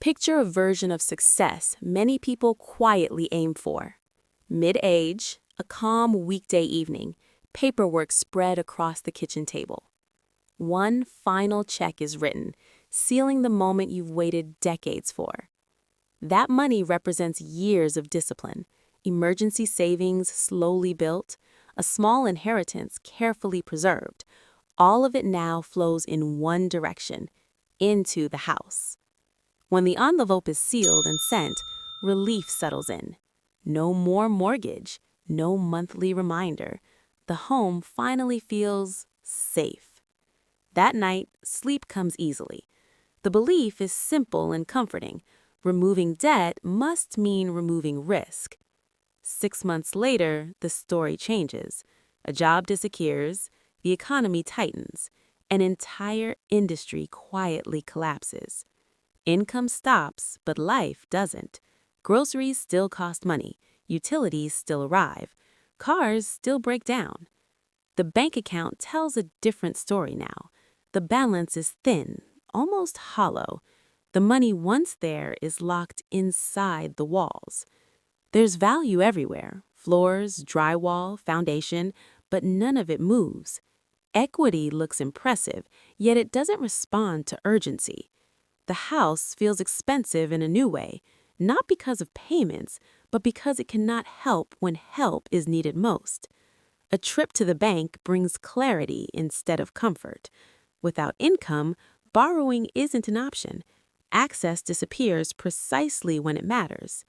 Picture a version of success many people quietly aim for. Mid-age, a calm weekday evening, paperwork spread across the kitchen table. One final check is written, sealing the moment you've waited decades for. That money represents years of discipline, emergency savings slowly built, a small inheritance carefully preserved. All of it now flows in one direction, into the house. When the envelope is sealed and sent, relief settles in. No more mortgage, no monthly reminder. The home finally feels safe. That night, sleep comes easily. The belief is simple and comforting. Removing debt must mean removing risk. 6 months later, the story changes. A job disappears, the economy tightens, an entire industry quietly collapses. Income stops, but life doesn't. Groceries still cost money, utilities still arrive, cars still break down. The bank account tells a different story now. The balance is thin, almost hollow. The money once there is locked inside the walls. There's value everywhere, floors, drywall, foundation, but none of it moves. Equity looks impressive, yet it doesn't respond to urgency. The house feels expensive in a new way, not because of payments, but because it cannot help when help is needed most. A trip to the bank brings clarity instead of comfort. Without income, borrowing isn't an option. Access disappears precisely when it matters.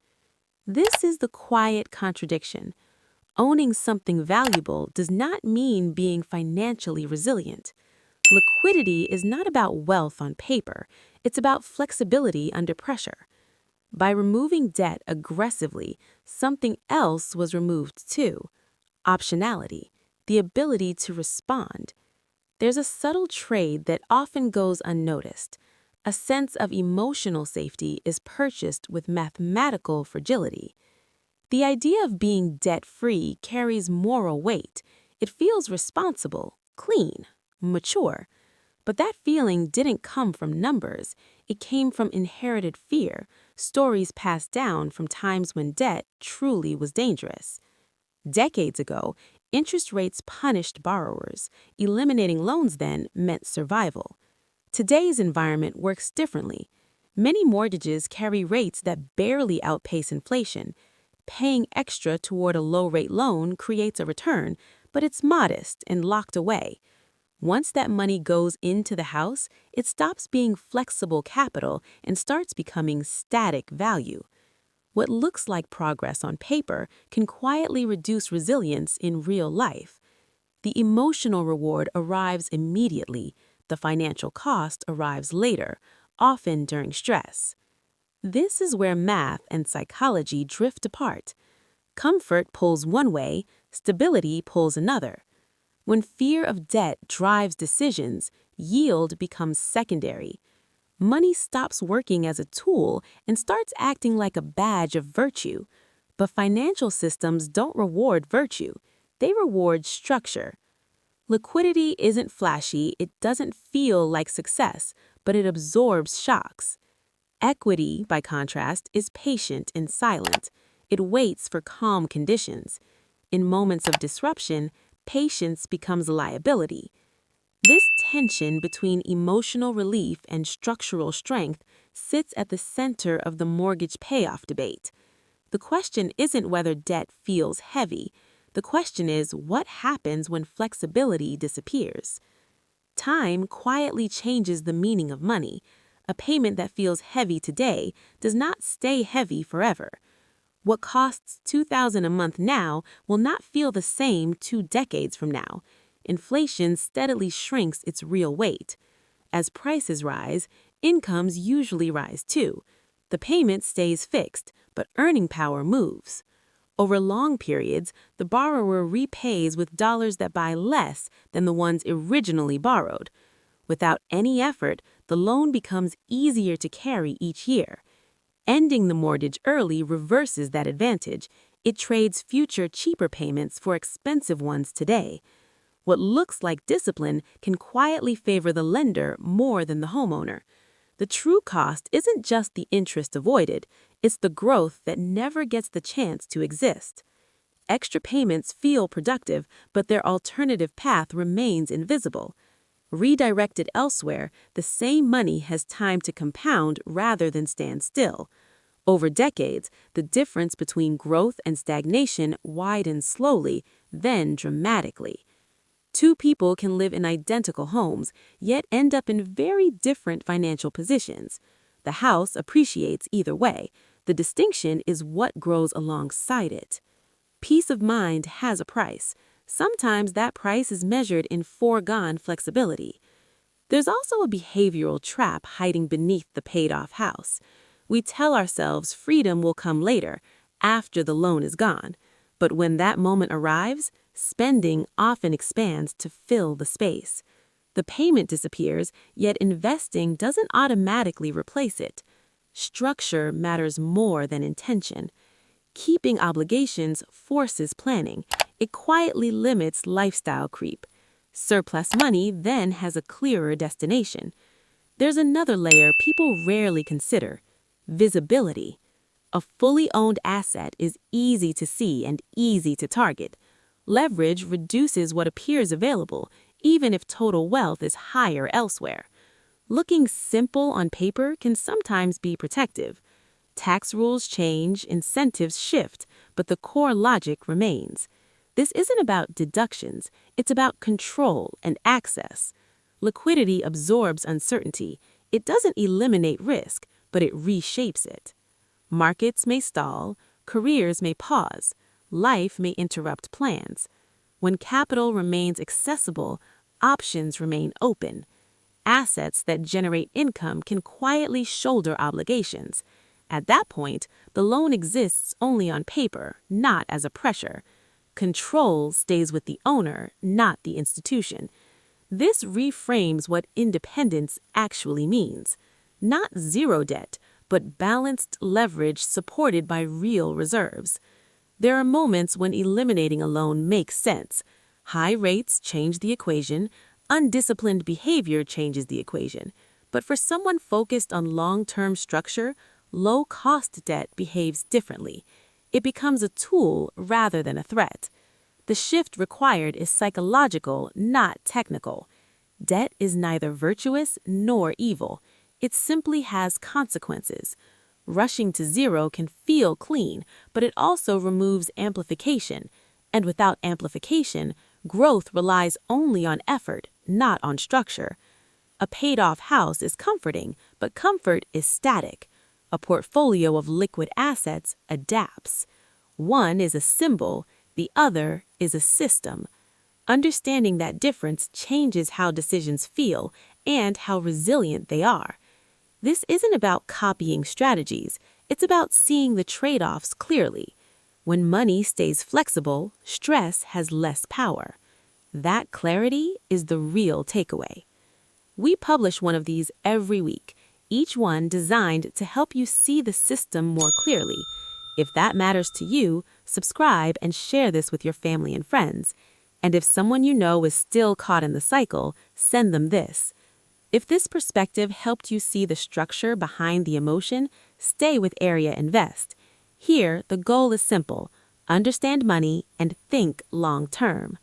This is the quiet contradiction. Owning something valuable does not mean being financially resilient. Liquidity is not about wealth on paper, it's about flexibility under pressure. By removing debt aggressively, something else was removed too: optionality, the ability to respond. There's a subtle trade that often goes unnoticed. A sense of emotional safety is purchased with mathematical fragility. The idea of being debt-free carries moral weight. It feels responsible, clean, mature. But that feeling didn't come from numbers. It came from inherited fear, stories passed down from times when debt truly was dangerous. Decades ago, interest rates punished borrowers. Eliminating loans then meant survival. Today's environment works differently. Many mortgages carry rates that barely outpace inflation. Paying extra toward a low-rate loan creates a return, but it's modest and locked away. Once that money goes into the house, it stops being flexible capital and starts becoming static value. What looks like progress on paper can quietly reduce resilience in real life. The emotional reward arrives immediately. The financial cost arrives later, often during stress. This is where math and psychology drift apart. Comfort pulls one way, stability pulls another. When fear of debt drives decisions, yield becomes secondary. Money stops working as a tool and starts acting like a badge of virtue. But financial systems don't reward virtue. They reward structure. Liquidity isn't flashy, it doesn't feel like success, but it absorbs shocks. Equity, by contrast, is patient and silent. It waits for calm conditions. In moments of disruption, patience becomes a liability. This tension between emotional relief and structural strength sits at the center of the mortgage payoff debate. The question isn't whether debt feels heavy. The question is, what happens when flexibility disappears? Time quietly changes the meaning of money. A payment that feels heavy today does not stay heavy forever. What costs $2,000 a month now will not feel the same 2 decades from now. Inflation steadily shrinks its real weight. As prices rise, incomes usually rise too. The payment stays fixed, but earning power moves. Over long periods, the borrower repays with dollars that buy less than the ones originally borrowed. Without any effort, the loan becomes easier to carry each year. Ending the mortgage early reverses that advantage. It trades future cheaper payments for expensive ones today. What looks like discipline can quietly favor the lender more than the homeowner. The true cost isn't just the interest avoided, it's the growth that never gets the chance to exist. Extra payments feel productive, but their alternative path remains invisible. Redirected elsewhere, the same money has time to compound rather than stand still. Over decades, the difference between growth and stagnation widens slowly, then dramatically. Two people can live in identical homes, yet end up in very different financial positions. The house appreciates either way. The distinction is what grows alongside it. Peace of mind has a price. Sometimes that price is measured in foregone flexibility. There's also a behavioral trap hiding beneath the paid-off house. We tell ourselves freedom will come later, after the loan is gone. But when that moment arrives, spending often expands to fill the space. The payment disappears, yet investing doesn't automatically replace it. Structure matters more than intention. Keeping obligations forces planning. It quietly limits lifestyle creep. Surplus money then has a clearer destination. There's another layer people rarely consider: visibility. A fully owned asset is easy to see and easy to target. Leverage reduces what appears available, even if total wealth is higher elsewhere. Looking simple on paper can sometimes be protective. Tax rules change, incentives shift, but the core logic remains. This isn't about deductions, it's about control and access. Liquidity absorbs uncertainty. It doesn't eliminate risk, but it reshapes it. Markets may stall, careers may pause, life may interrupt plans. When capital remains accessible, options remain open. Assets that generate income can quietly shoulder obligations. At that point, the loan exists only on paper, not as a pressure. Control stays with the owner, not the institution. This reframes what independence actually means. Not zero debt, but balanced leverage supported by real reserves. There are moments when eliminating a loan makes sense. High rates change the equation, undisciplined behavior changes the equation. But for someone focused on long-term structure, low-cost debt behaves differently. It becomes a tool rather than a threat. The shift required is psychological, not technical. Debt is neither virtuous nor evil. It simply has consequences. Rushing to zero can feel clean, but it also removes amplification. And without amplification, growth relies only on effort, not on structure. A paid-off house is comforting, but comfort is static. A portfolio of liquid assets adapts. One is a symbol, the other is a system. Understanding that difference changes how decisions feel and how resilient they are. This isn't about copying strategies, it's about seeing the trade-offs clearly. When money stays flexible, stress has less power. That clarity is the real takeaway. We publish one of these every week, each one designed to help you see the system more clearly. If that matters to you, subscribe and share this with your family and friends. And if someone you know is still caught in the cycle, send them this. If this perspective helped you see the structure behind the emotion, stay with Aria Invest. Here, the goal is simple: understand money and think long-term.